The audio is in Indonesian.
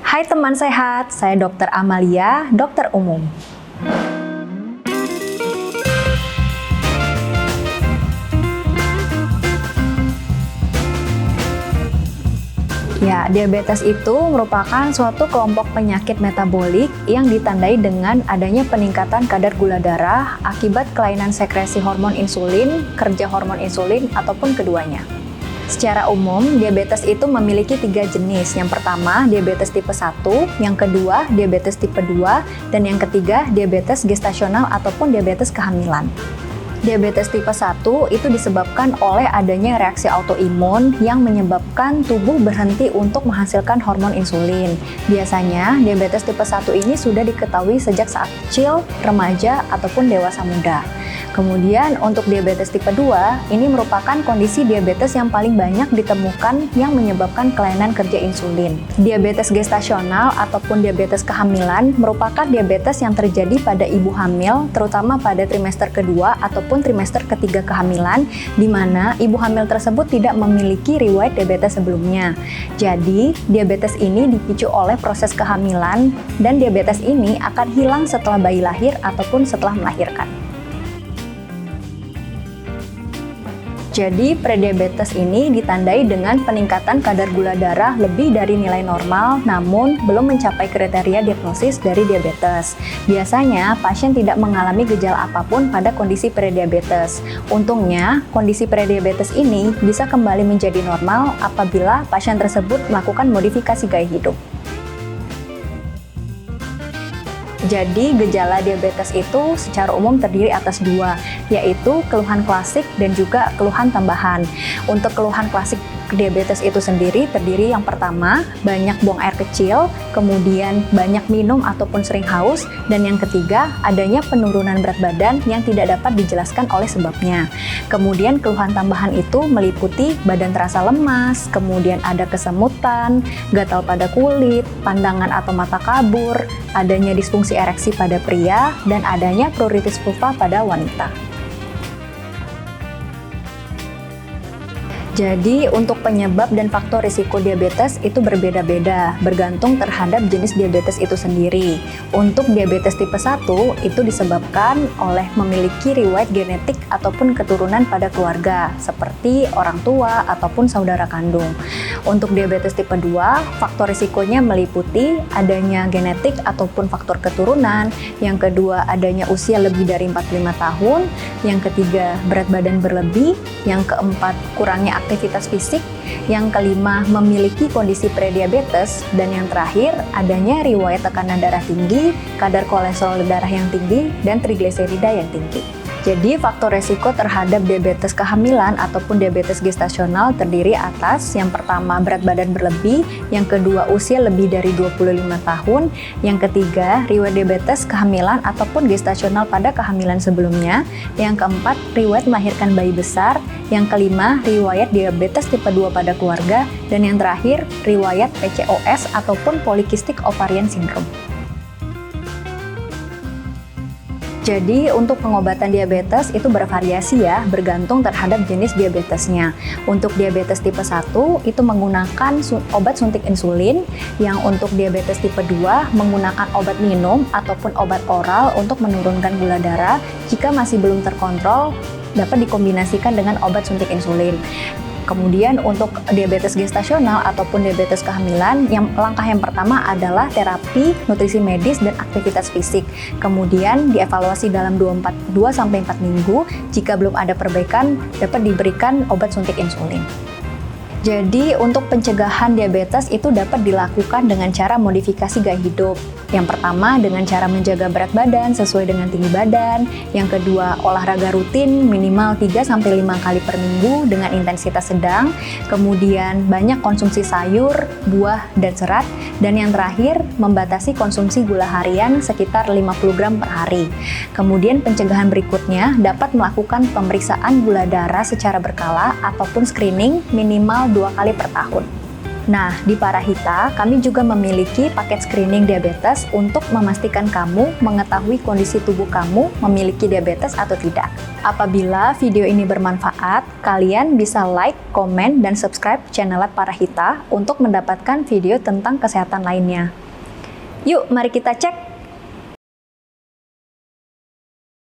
Hai teman sehat, saya Dr. Amalia, dokter umum. Ya, diabetes itu merupakan suatu kelompok penyakit metabolik yang ditandai dengan adanya peningkatan kadar gula darah akibat kelainan sekresi hormon insulin, kerja hormon insulin, ataupun keduanya. Secara umum, diabetes itu memiliki 3 jenis. Yang pertama, diabetes tipe 1, yang kedua, diabetes tipe 2, dan yang ketiga, diabetes gestasional ataupun diabetes kehamilan. Diabetes tipe 1 itu disebabkan oleh adanya reaksi autoimun yang menyebabkan tubuh berhenti untuk menghasilkan hormon insulin. Biasanya, diabetes tipe 1 ini sudah diketahui sejak saat kecil, remaja, ataupun dewasa muda. Kemudian untuk diabetes tipe 2, ini merupakan kondisi diabetes yang paling banyak ditemukan yang menyebabkan kelainan kerja insulin. Diabetes gestasional ataupun diabetes kehamilan merupakan diabetes yang terjadi pada ibu hamil, terutama pada trimester kedua ataupun trimester ketiga kehamilan, di mana ibu hamil tersebut tidak memiliki riwayat diabetes sebelumnya. Jadi, diabetes ini dipicu oleh proses kehamilan dan diabetes ini akan hilang setelah bayi lahir ataupun setelah melahirkan. Jadi, prediabetes ini ditandai dengan peningkatan kadar gula darah lebih dari nilai normal, namun belum mencapai kriteria diagnosis dari diabetes. Biasanya, pasien tidak mengalami gejala apapun pada kondisi prediabetes. Untungnya, kondisi prediabetes ini bisa kembali menjadi normal apabila pasien tersebut melakukan modifikasi gaya hidup. Jadi, gejala diabetes itu secara umum terdiri atas 2, yaitu keluhan klasik dan juga keluhan tambahan. Untuk keluhan klasik diabetes itu sendiri terdiri yang pertama, banyak buang air kecil, kemudian banyak minum ataupun sering haus, dan yang ketiga, adanya penurunan berat badan yang tidak dapat dijelaskan oleh sebabnya. Kemudian keluhan tambahan itu meliputi badan terasa lemas, kemudian ada kesemutan, gatal pada kulit, pandangan atau mata kabur, adanya disfungsi ereksi pada pria, dan adanya pruritus vulva pada wanita. Jadi, untuk penyebab dan faktor risiko diabetes itu berbeda-beda, bergantung terhadap jenis diabetes itu sendiri. Untuk diabetes tipe 1, itu disebabkan oleh memiliki riwayat genetik ataupun keturunan pada keluarga, seperti orang tua ataupun saudara kandung. Untuk diabetes tipe 2, faktor risikonya meliputi adanya genetik ataupun faktor keturunan, yang kedua adanya usia lebih dari 45 tahun, yang ketiga berat badan berlebih, yang keempat kurangnya aktivitas fisik, yang kelima memiliki kondisi prediabetes, dan yang terakhir adanya riwayat tekanan darah tinggi, kadar kolesterol darah yang tinggi, dan trigliserida yang tinggi. Jadi, faktor resiko terhadap diabetes kehamilan ataupun diabetes gestasional terdiri atas yang pertama berat badan berlebih, yang kedua usia lebih dari 25 tahun, yang ketiga riwayat diabetes kehamilan ataupun gestasional pada kehamilan sebelumnya, yang keempat riwayat melahirkan bayi besar, yang kelima riwayat diabetes tipe 2 pada keluarga, dan yang terakhir riwayat PCOS ataupun polycystic ovarian syndrome. Jadi, untuk pengobatan diabetes itu bervariasi ya, bergantung terhadap jenis diabetesnya. Untuk diabetes tipe 1 itu menggunakan obat suntik insulin, yang untuk diabetes tipe 2 menggunakan obat minum ataupun obat oral untuk menurunkan gula darah. Jika masih belum terkontrol, dapat dikombinasikan dengan obat suntik insulin. Kemudian untuk diabetes gestasional ataupun diabetes kehamilan, langkah yang pertama adalah terapi, nutrisi medis, dan aktivitas fisik. Kemudian dievaluasi dalam 2-4 minggu. Jika belum ada perbaikan, dapat diberikan obat suntik insulin. Jadi, untuk pencegahan diabetes itu dapat dilakukan dengan cara modifikasi gaya hidup. Yang pertama, dengan cara menjaga berat badan sesuai dengan tinggi badan. Yang kedua, olahraga rutin minimal 3-5 kali per minggu dengan intensitas sedang. Kemudian, banyak konsumsi sayur, buah, dan serat. Dan yang terakhir, membatasi konsumsi gula harian sekitar 50 gram per hari. Kemudian, pencegahan berikutnya dapat melakukan pemeriksaan gula darah secara berkala ataupun screening minimal 2 kali per tahun. Nah, di Parahita, kami juga memiliki paket screening diabetes untuk memastikan kamu mengetahui kondisi tubuh kamu memiliki diabetes atau tidak. Apabila video ini bermanfaat, kalian bisa like, komen, dan subscribe channel Parahita untuk mendapatkan video tentang kesehatan lainnya. Yuk, mari kita cek!